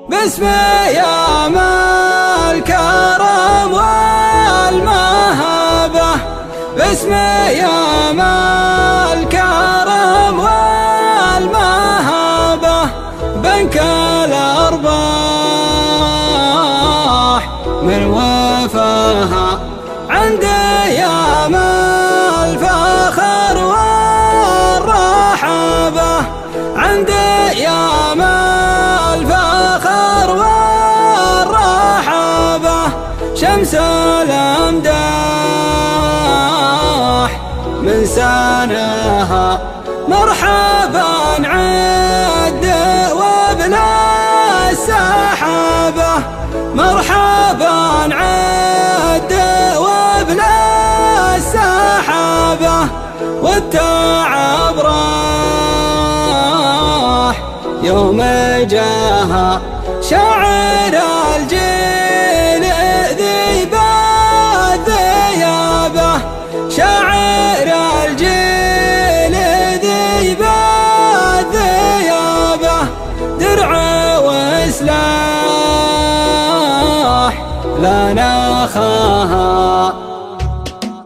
باسم يوم الكرم والمهابة، باسم يوم الكرم والمهابة، بنك الأرباح من وفاها عند يوم الفخر والرحابة، عند يوم الفخر والرحابة، شمس الأمداح من سنها. مرحبا عد وابن السحابة، مرحبا عد وابن السحابة، والتعب راح يوم جاها. شاعر الجيل ذيب الذيابة، شاعر الجيل ذيب الذيابة، درع وسلاح لا نخاها.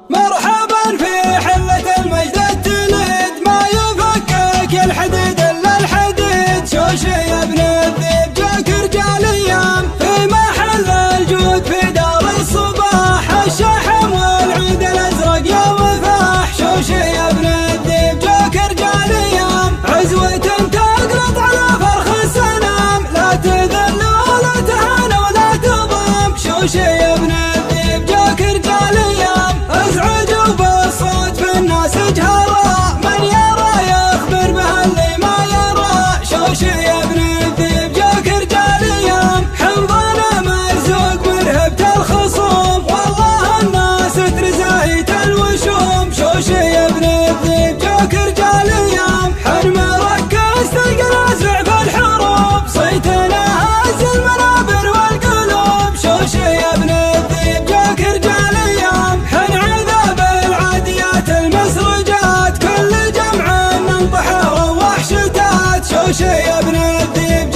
مرحبا في حلة المجد التليد، ما يفكك الحديد إلا الحديد. شوش يا ابن الذيب جاك رجال ايام، في محل الجود في دار الصباح، الشحم والعود الازرق يوم فاح. شوش يا ابن الذيب جاك رجال ايام، عزوة تقلط على فرخ السنام، لا تذل ولا تهان ولا تضام. شوش يا ابن الذيب جاك رجال ايام، ازعجوا بالصوت في الناس جهرا، من يرى يخبر به اللي ما يرى. شوش يا ابن الذيب جاك رجال ايام، حمضانه مرزوق مرهبة الخصوم، والله الناس ترزايت الوشوم. شوش يا ابن الذيب جاك رجال ايام، حن مركز تلقى نازع في الحروب، صيتنا هز المنابر والقلوب. شوش يا ابن الذيب جاك رجال ايام، حن عذاب العاديات المسرجات، كل جمع ننطح روح شتات. شوش يا ابن الذيب